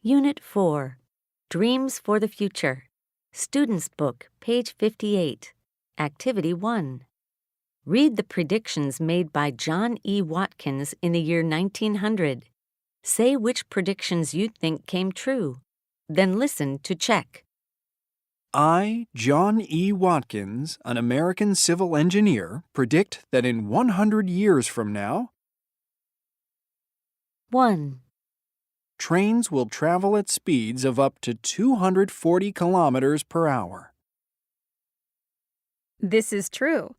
Unit 4, Dreams for the Future. Student's Book, page 58. Activity 1. Read the predictions made by John E. Watkins in the year 1900. Say which predictions you think came true. Then listen to check. I, John E. Watkins, an American civil engineer, predict that in 100 years from now, 1, trains will travel at speeds of up to 240 kilometers per hour. This is true.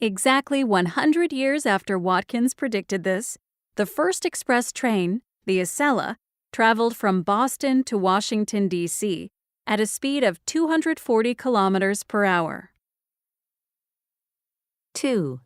Exactly 100 years after Watkins predicted this, the first express train, the Acela, traveled from Boston to Washington, D.C. at a speed of 240 kilometers per hour. 2,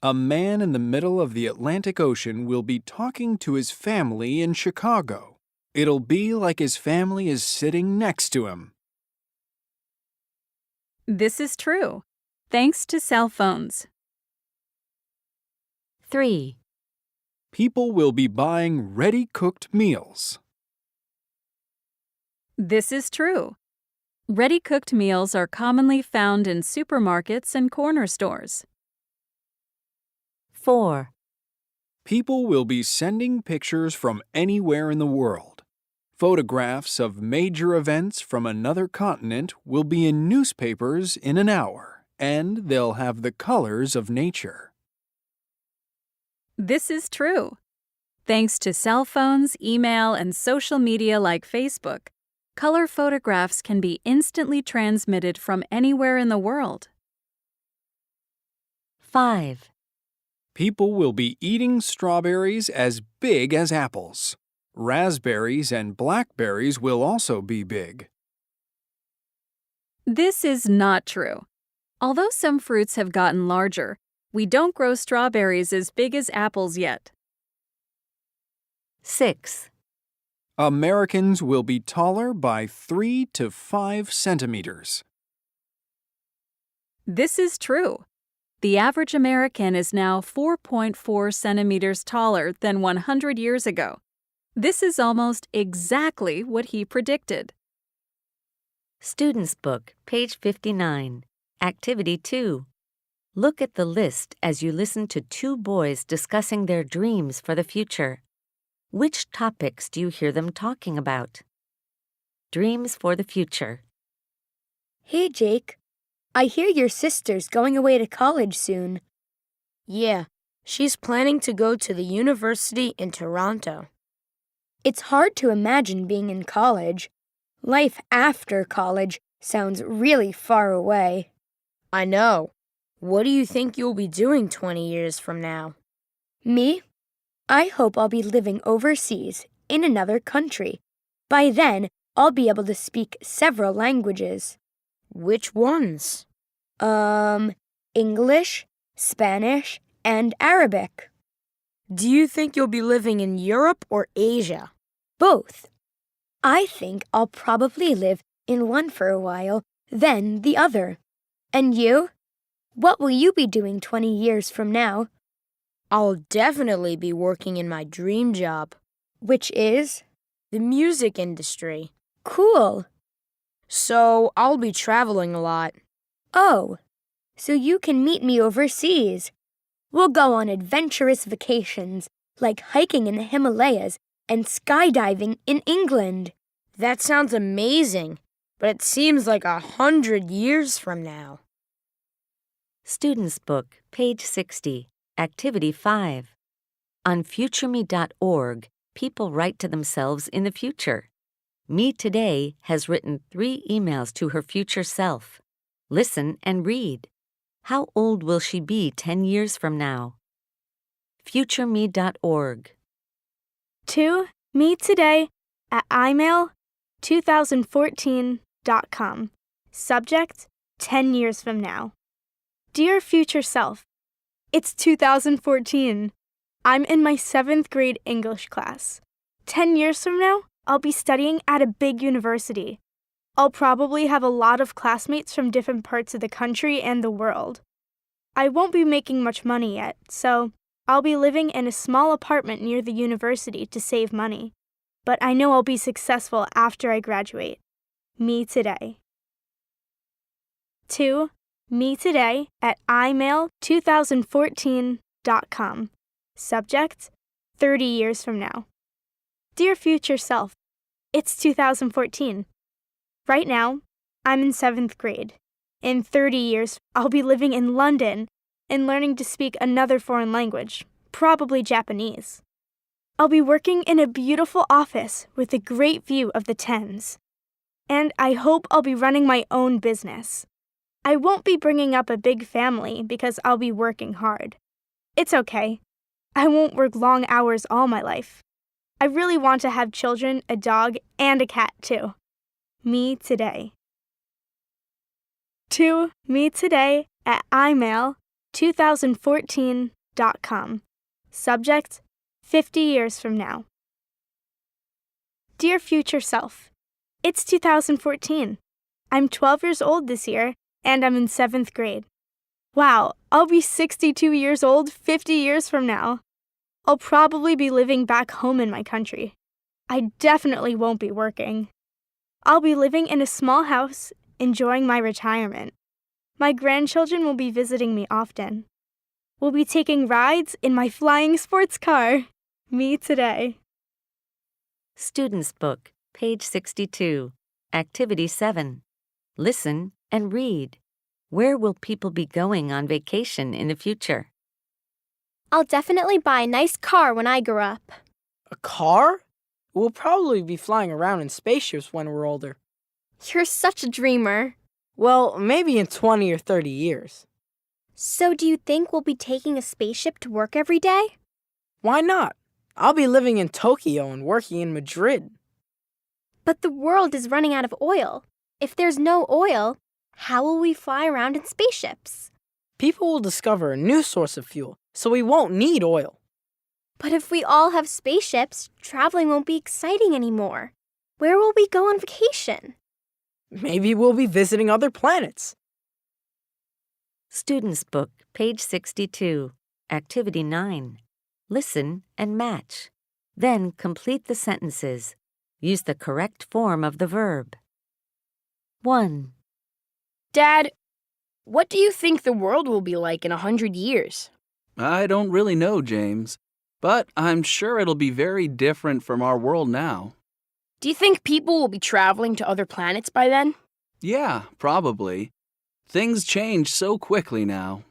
A man in the middle of the Atlantic Ocean will be talking to his family in Chicago. It'll be like his family is sitting next to him. This is true, thanks to cell phones. 3, People will be buying ready-cooked meals. This is true. Ready-cooked meals are commonly found in supermarkets and corner stores. 4, People will be sending pictures from anywhere in the world. Photographs of major events from another continent will be in newspapers in an hour, and they'll have the colors of nature. This is true. Thanks to cell phones, email, and social media like Facebook, color photographs can be instantly transmitted from anywhere in the world. 5, People will be eating strawberries as big as apples. Raspberries and blackberries will also be big. This is not true. Although some fruits have gotten larger, we don't grow strawberries as big as apples yet. 6, Americans will be taller by 3 to 5 centimeters. This is true. The average American is now 4.4 centimeters taller than 100 years ago. This is almost exactly what he predicted. Student's Book, page 59. Activity 2. Look at the list as you listen to two boys discussing their dreams for the future. Which topics do you hear them talking about? Dreams for the future. Hey, Jake. I hear your sister's going away to college soon. Yeah, she's planning to go to the university in Toronto. It's hard to imagine being in college. Life after college sounds really far away. I know. What do you think you'll be doing 20 years from now? Me? I hope I'll be living overseas, in another country. By then, I'll be able to speak several languages. Which ones? English, Spanish, and Arabic. Do you think you'll be living in Europe or Asia? Both. I think I'll probably live in one for a while, then the other. And you? What will you be doing 20 years from now? I'll definitely be working in my dream job. Which is? The music industry. Cool. So I'll be traveling a lot. Oh, so you can meet me overseas. We'll go on adventurous vacations, like hiking in the Himalayas and skydiving in England. That sounds amazing, but it seems like 100 years from now. Student's Book, page 60. Activity 5. On futureme.org, people write to themselves in the future. Me Today has written 3 emails to her future self. Listen and read. How old will she be 10 years from now? futureme.org. To me today at imail2014.com. Subject, 10 years from now. Dear future self, it's 2014. I'm in my 7th grade English class. 10 years from now, I'll be studying at a big university. I'll probably have a lot of classmates from different parts of the country and the world. I won't be making much money yet, so I'll be living in a small apartment near the university to save money. but I know I'll be successful after I graduate. Me today. 2. Me today at imail2014.com. Subject, 30 years from now. Dear future self, it's 2014. Right now, I'm in 7th grade. In 30 years, I'll be living in London and learning to speak another foreign language, probably Japanese. I'll be working in a beautiful office with a great view of the Thames. And I hope I'll be running my own business. I won't be bringing up a big family because I'll be working hard. It's okay. I won't work long hours all my life. I really want to have children, a dog, and a cat too. Me today. 2. Me today at imail2014.com. Subject, 50 years from now. Dear future self, it's 2014. I'm 12 years old this year, and I'm in 7th grade. Wow, I'll be 62 years old 50 years from now. I'll probably be living back home in my country. I definitely won't be working. I'll be living in a small house, enjoying my retirement. My grandchildren will be visiting me often. We'll be taking rides in my flying sports car. Me today. Student's Book, page 62. Activity 7. Listen and read. Where will people be going on vacation in the future? I'll definitely buy a nice car when I grow up. A car? We'll probably be flying around in spaceships when we're older. You're such a dreamer. Well, maybe in 20 or 30 years. So do you think we'll be taking a spaceship to work every day? Why not? I'll be living in Tokyo and working in Madrid. But the world is running out of oil. If there's no oil, how will we fly around in spaceships? People will discover a new source of fuel, so we won't need oil. But if we all have spaceships, traveling won't be exciting anymore. Where will we go on vacation? Maybe we'll be visiting other planets. Student's Book, page 62. Activity 9. Listen and match. Then complete the sentences. Use the correct form of the verb. 1. Dad, what do you think the world will be like in 100 years? I don't really know, James, but I'm sure it'll be very different from our world now. Do you think people will be traveling to other planets by then? Yeah, probably. Things change so quickly now.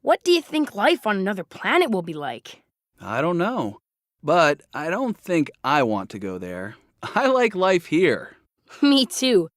What do you think life on another planet will be like? I don't know, but I don't think I want to go there. I like life here. Me too.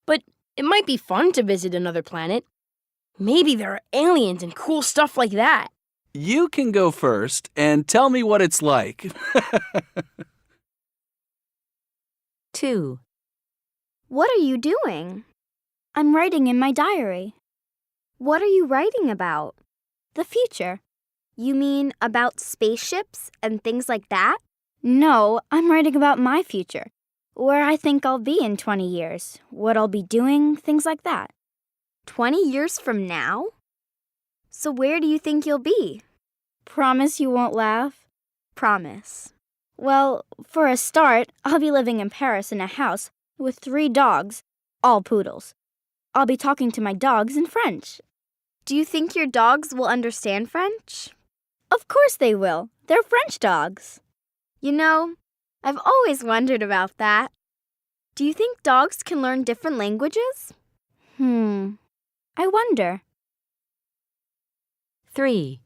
But it might be fun to visit another planet. Maybe there are aliens and cool stuff like that. You can go first and tell me what it's like. 2. What are you doing? I'm writing in my diary. What are you writing about? The future. You mean about spaceships and things like that? No, I'm writing about my future. Where I think I'll be in 20 years. What I'll be doing, things like that. 20 years from now? So where do you think you'll be? Promise you won't laugh? Promise. Well, for a start, I'll be living in Paris in a house with 3 dogs, all poodles. I'll be talking to my dogs in French. Do you think your dogs will understand French? Of course they will. They're French dogs. You know, I've always wondered about that. Do you think dogs can learn different languages? I wonder. 3.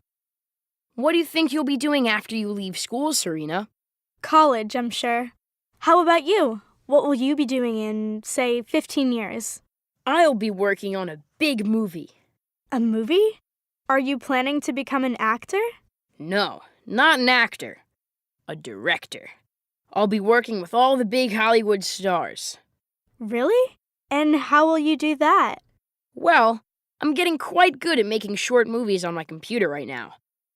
What do you think you'll be doing after you leave school, Serena? College, I'm sure. How about you? What will you be doing in, say, 15 years? I'll be working on a big movie. A movie? Are you planning to become an actor? No, not an actor. A director. I'll be working with all the big Hollywood stars. Really? And how will you do that? Well, I'm getting quite good at making short movies on my computer right now.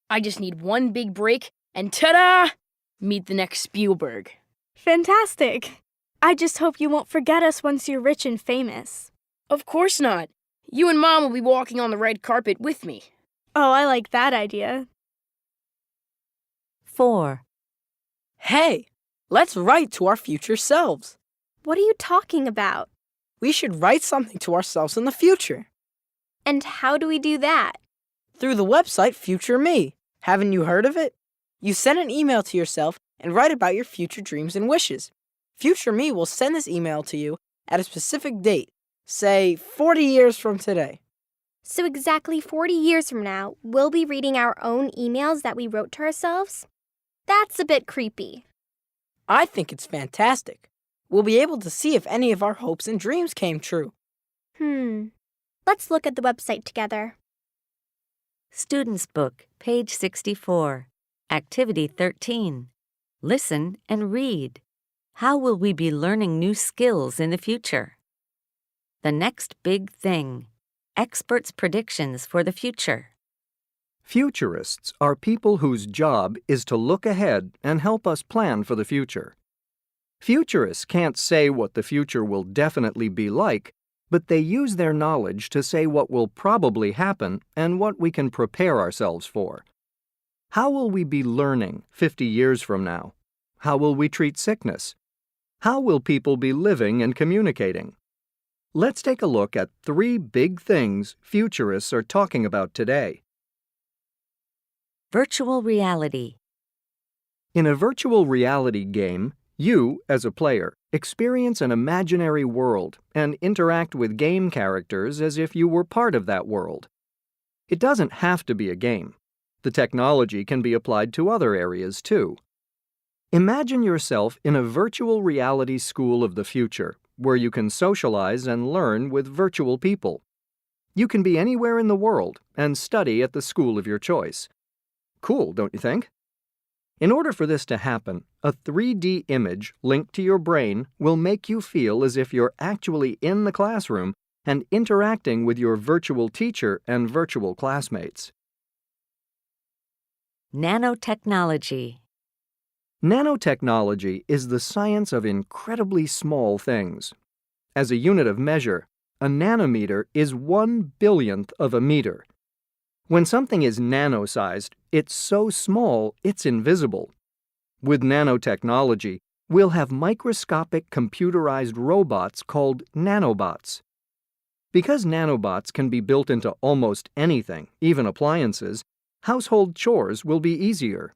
I just need one big break, and ta-da! Meet the next Spielberg. Fantastic! I just hope you won't forget us once you're rich and famous. Of course not. You and Mom will be walking on the red carpet with me. Oh, I like that idea. 4. Hey, Let's write to our future selves. What are you talking about? We should write something to ourselves in the future. And how do we do that? Through the website Future Me. Haven't you heard of it? You send an email to yourself and write about your future dreams and wishes. Future Me will send this email to you at a specific date, say 40 years from today. So exactly 40 years from now, we'll be reading our own emails that we wrote to ourselves? That's a bit creepy. I think it's fantastic. We'll be able to see if any of our hopes and dreams came true. Let's look at the website together. Student's Book, page 64. Activity 13. Listen and read. How will we be learning new skills in the future? The next big thing. Experts' predictions for the future. Futurists are people whose job is to look ahead and help us plan for the future. Futurists can't say what the future will definitely be like, but they use their knowledge to say what will probably happen and what we can prepare ourselves for. How will we be learning 50 years from now? How will we treat sickness? How will people be living and communicating? Let's take a look at 3 big things futurists are talking about today. Virtual reality. In a virtual reality game, you, as a player, experience an imaginary world and interact with game characters as if you were part of that world. It doesn't have to be a game. The technology can be applied to other areas too. Imagine yourself in a virtual reality school of the future, where you can socialize and learn with virtual people. You can be anywhere in the world and study at the school of your choice. Cool, don't you think? In order for this to happen, a 3D image linked to your brain will make you feel as if you're actually in the classroom and interacting with your virtual teacher and virtual classmates. Nanotechnology. Nanotechnology is the science of incredibly small things. As a unit of measure, a nanometer is 1/1000th of a meter. When something is nano-sized, it's so small it's invisible. With nanotechnology, we'll have microscopic computerized robots called nanobots. Because nanobots can be built into almost anything, even appliances, household chores will be easier.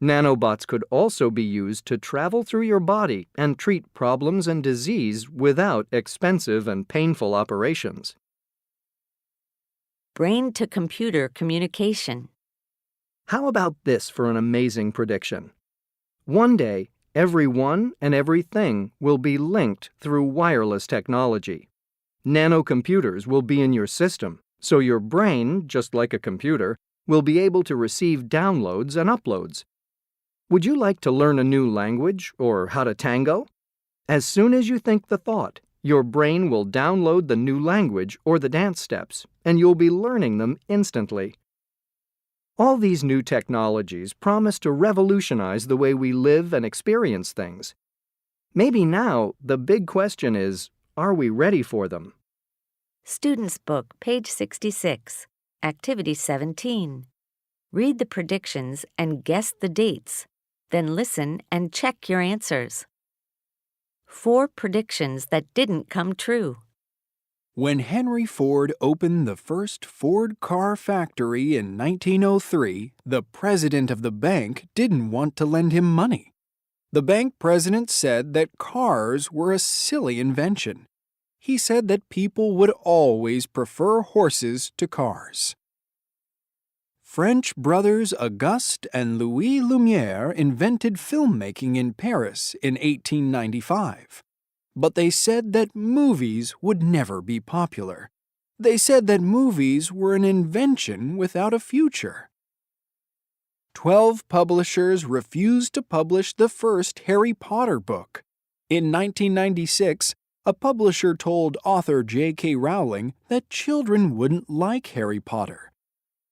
Nanobots could also be used to travel through your body and treat problems and disease without expensive and painful operations. Brain-to-computer communication. How about this for an amazing prediction? One day, everyone and everything will be linked through wireless technology. Nanocomputers will be in your system, so your brain, just like a computer, will be able to receive downloads and uploads. Would you like to learn a new language or how to tango? As soon as you think the thought, your brain will download the new language or the dance steps, and you'll be learning them instantly. All these new technologies promise to revolutionize the way we live and experience things. Maybe now the big question is, are we ready for them? Student's Book, page 66. Activity 17. Read the predictions and guess the dates. Then listen and check your answers. 4 predictions that didn't come true. When Henry Ford opened the first Ford car factory in 1903, the president of the bank didn't want to lend him money. The bank president said that cars were a silly invention. He said that people would always prefer horses to cars. French brothers Auguste and Louis Lumière invented filmmaking in Paris in 1895. But they said that movies would never be popular. They said that movies were an invention without a future. 12 publishers refused to publish the first Harry Potter book. In 1996, a publisher told author J.K. Rowling that children wouldn't like Harry Potter.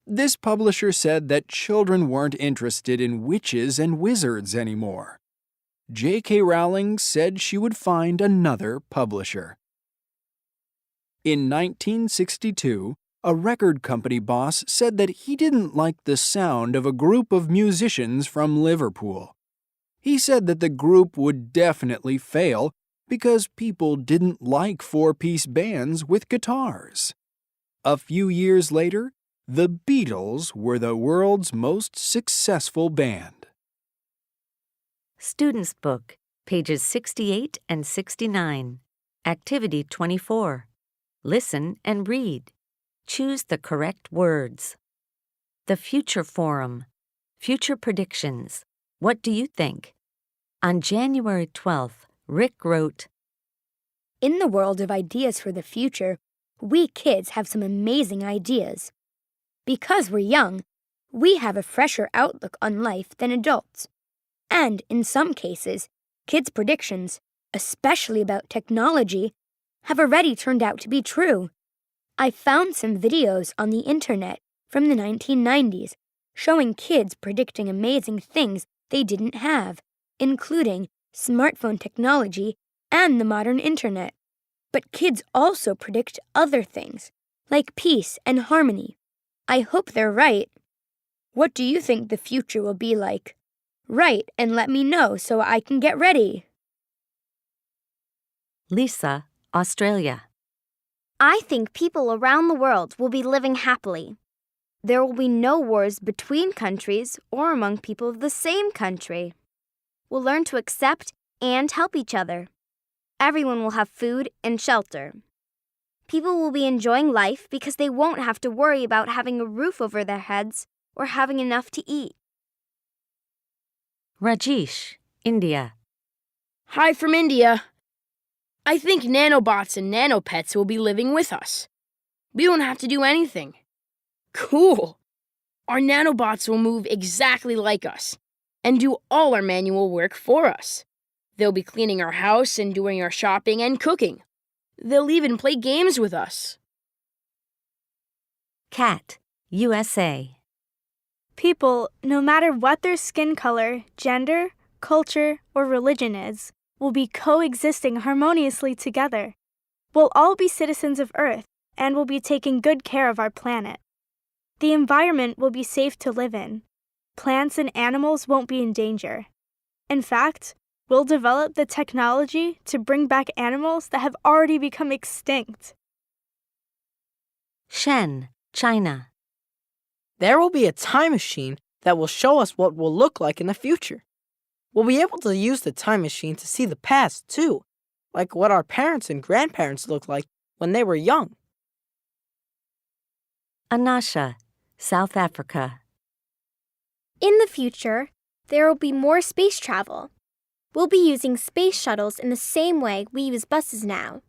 This publisher said that children weren't interested in witches and wizards anymore. J.K. Rowling said she would find another publisher. In 1962, a record company boss said that he didn't like the sound of a group of musicians from Liverpool. He said that the group would definitely fail because people didn't like four-piece bands with guitars. A few years later, the Beatles were the world's most successful band. Student's Book, pages 68 and 69. Activity 24. Listen and read. Choose the correct words. The Future Forum. Future predictions. What do you think? On January 12th, Rick wrote, In the world of ideas for the future, we kids have some amazing ideas. Because we're young, we have a fresher outlook on life than adults. And in some cases, kids' predictions, especially about technology, have already turned out to be true. I found some videos on the internet from the 1990s showing kids predicting amazing things they didn't have, including smartphone technology and the modern internet. But kids also predict other things, like peace and harmony. I hope they're right. What do you think the future will be like? Write and let me know so I can get ready. Lisa, Australia. I think people around the world will be living happily. There will be no wars between countries or among people of the same country. We'll learn to accept and help each other. Everyone will have food and shelter. People will be enjoying life because they won't have to worry about having a roof over their heads or having enough to eat. Rajesh, India. Hi from India. I think nanobots and nanopets will be living with us. We don't have to do anything. Cool! Our nanobots will move exactly like us and do all our manual work for us. They'll be cleaning our house and doing our shopping and cooking. They'll even play games with us. Kat, USA. People, no matter what their skin color, gender, culture, or religion is, will be coexisting harmoniously together. We'll all be citizens of Earth and will be taking good care of our planet. The environment will be safe to live in. Plants and animals won't be in danger. In fact, we'll develop the technology to bring back animals that have already become extinct. Shen, China. There will be a time machine that will show us what we'll look like in the future. We'll be able to use the time machine to see the past, too, like what our parents and grandparents looked like when they were young. Anasha, South Africa. In the future, there will be more space travel. We'll be using space shuttles in the same way we use buses now.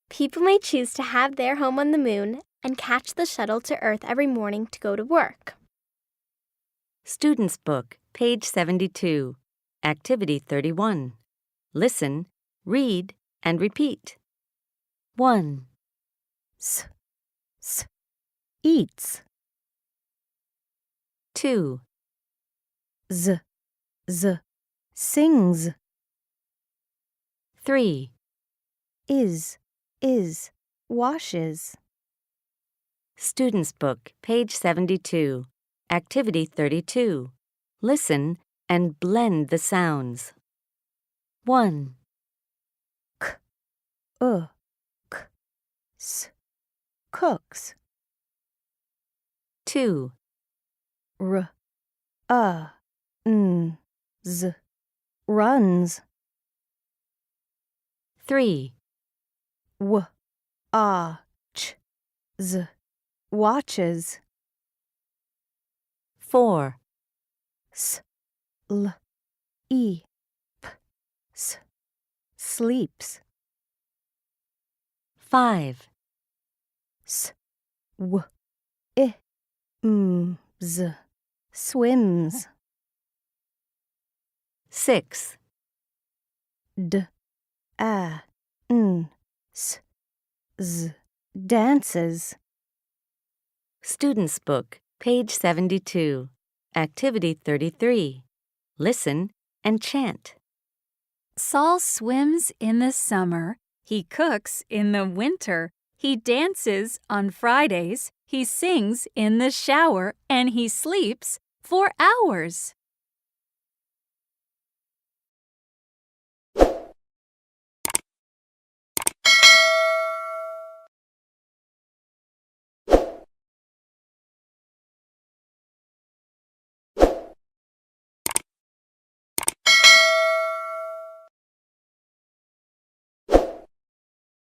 People may choose to have their home on the moon and catch the shuttle to Earth every morning to go to work. Student's Book, page 72. Activity 31. Listen, read, and repeat. 1. Eats. 2. Sings. 3. Washes. Student's Book, page 72. Activity 32. Listen and blend the sounds. 1. Cooks. 2. Runs. 3. Watches. 4. Sleeps. 5. Swims. 6. Dances. Student's Book, page 72. Activity 33. Listen and chant. Saul swims in the summer. He cooks in the winter. He dances on Fridays. He sings in the shower. And he sleeps for hours.